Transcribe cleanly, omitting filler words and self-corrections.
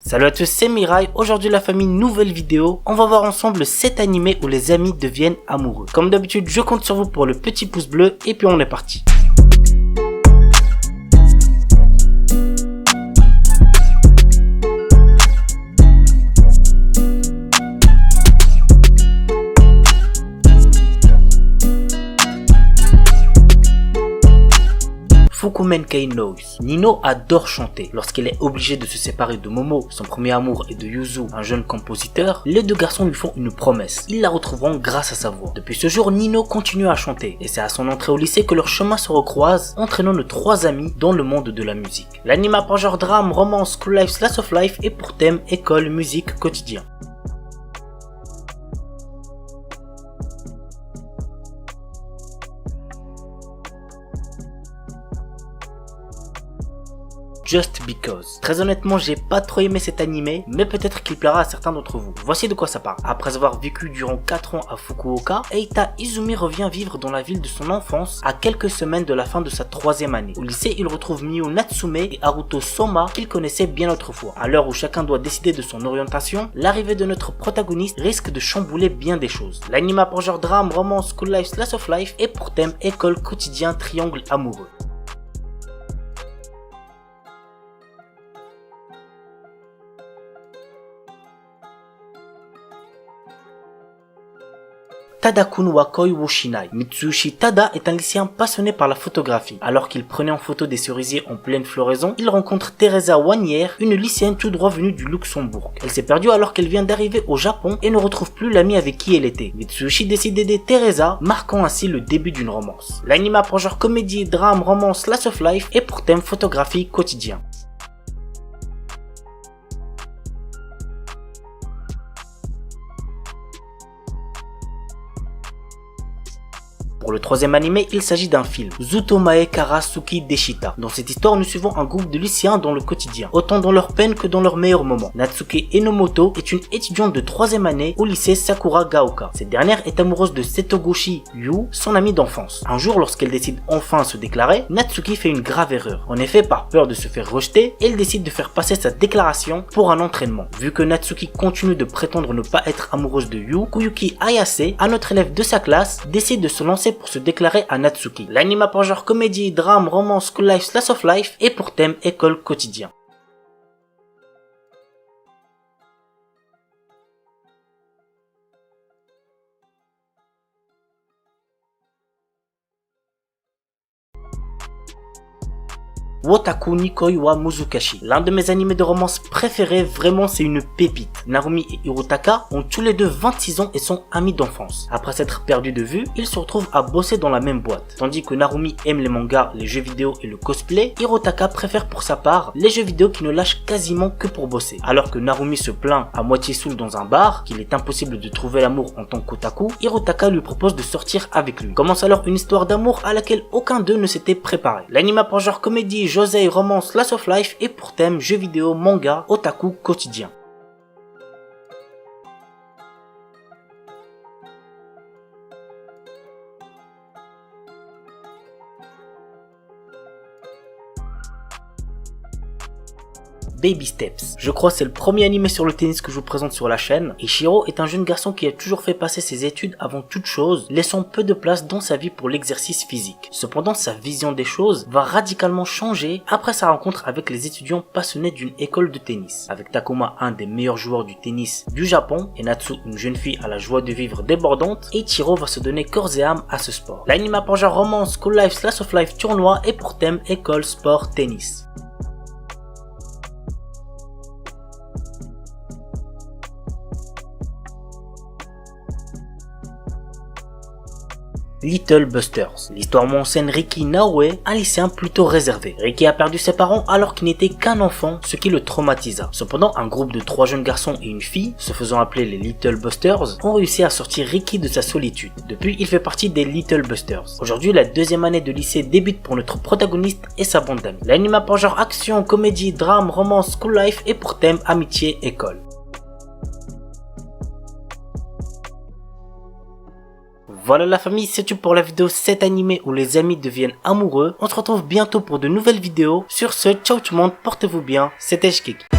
Salut à tous, c'est Mirai. Aujourd'hui la famille, nouvelle vidéo. On va voir ensemble 7 animés où les amis deviennent amoureux. Comme d'habitude, je compte sur vous pour le petit pouce bleu et puis on est parti. Fukumen Kei Noise. Nino adore chanter. Lorsqu'elle est obligée de se séparer de Momo, son premier amour, et de Yuzu, un jeune compositeur, les deux garçons lui font une promesse. Ils la retrouveront grâce à sa voix. Depuis ce jour, Nino continue à chanter, et c'est à son entrée au lycée que leurs chemins se recroisent, entraînant nos trois amis dans le monde de la musique. L'anime a pour genre drame, romance, school life, slice of life, et pour thème école, musique, quotidien. Just Because. Très honnêtement, j'ai pas trop aimé cet animé, mais peut-être qu'il plaira à certains d'entre vous. Voici de quoi ça parle. Après avoir vécu durant 4 ans à Fukuoka, Eita Izumi revient vivre dans la ville de son enfance à quelques semaines de la fin de sa 3e année. Au lycée, il retrouve Miyu Natsume et Haruto Soma qu'il connaissait bien autrefois. À l'heure où chacun doit décider de son orientation, l'arrivée de notre protagoniste risque de chambouler bien des choses. L'anime a pour genre drame, romance, school life, slice of life et pour thème école, quotidien, triangle amoureux. Tada-kun wa koi wo shinai. Mitsuyoshi Tada est un lycéen passionné par la photographie. Alors qu'il prenait en photo des cerisiers en pleine floraison, il rencontre Teresa Wanier, une lycéenne tout droit venue du Luxembourg. Elle s'est perdue alors qu'elle vient d'arriver au Japon et ne retrouve plus l'amie avec qui elle était. Mitsuyoshi décide d'aider Teresa, marquant ainsi le début d'une romance. L'anime a pour genre comédie, drame, romance, slice of life et pour thème photographie quotidien. Pour le 3e animé, il s'agit d'un film, Zutomae Karasuki Deshita. Dans cette histoire, nous suivons un groupe de lycéens dans le quotidien, autant dans leurs peines que dans leurs meilleurs moments. Natsuke Enomoto est une étudiante de 3e année au lycée Sakura Gaoka. Cette dernière est amoureuse de Setogoshi Yu, son amie d'enfance. Un jour, lorsqu'elle décide enfin de se déclarer, Natsuki fait une grave erreur. En effet, par peur de se faire rejeter, elle décide de faire passer sa déclaration pour un entraînement. Vu que Natsuki continue de prétendre ne pas être amoureuse de Yu, Kuyuki Ayase, un autre élève de sa classe, décide de se lancer pour se déclarer à Natsuki. L'anime a pour genre comédie, drame, romance, school life, slice of life et pour thème école quotidien. Wotaku Nikoi wa Muzukashi. L'un de mes animés de romance préférés, vraiment c'est une pépite. Narumi et Hirotaka ont tous les deux 26 ans et sont amis d'enfance. Après s'être perdus de vue, ils se retrouvent à bosser dans la même boîte. Tandis que Narumi aime les mangas, les jeux vidéo et le cosplay, Hirotaka préfère pour sa part les jeux vidéo qui ne lâchent quasiment que pour bosser. Alors que Narumi se plaint à moitié saoul dans un bar, qu'il est impossible de trouver l'amour en tant qu'otaku, Hirotaka lui propose de sortir avec lui. Commence alors une histoire d'amour à laquelle aucun d'eux ne s'était préparé. L'anime a pour genre comédie, josei, romance, slice of life et pour thème jeux vidéo, manga, otaku quotidien. Baby Steps. Je crois que c'est le premier animé sur le tennis que je vous présente sur la chaîne. Ichiro est un jeune garçon qui a toujours fait passer ses études avant toute chose, laissant peu de place dans sa vie pour l'exercice physique. Cependant, sa vision des choses va radicalement changer après sa rencontre avec les étudiants passionnés d'une école de tennis. Avec Takuma, un des meilleurs joueurs du tennis du Japon, et Natsu, une jeune fille à la joie de vivre débordante, Ichiro va se donner corps et âme à ce sport. L'anime a pour genre romance, school life, slice of life, tournoi et pour thème école, sport, tennis. Little Busters. L'histoire m'enseigne Riki Naoe, un lycéen plutôt réservé. Riki a perdu ses parents alors qu'il n'était qu'un enfant, ce qui le traumatisa. Cependant, un groupe de 3 jeunes garçons et une fille, se faisant appeler les Little Busters, ont réussi à sortir Riki de sa solitude. Depuis, il fait partie des Little Busters. Aujourd'hui, la 2e année de lycée débute pour notre protagoniste et sa bande d'amis. L'anime a pour genre action, comédie, drame, romance, school life et pour thème amitié, école. Voilà la famille, c'est tout pour la vidéo 7 animés où les amis deviennent amoureux. On se retrouve bientôt pour de nouvelles vidéos. Sur ce, ciao tout le monde, portez-vous bien, c'était Shkiki.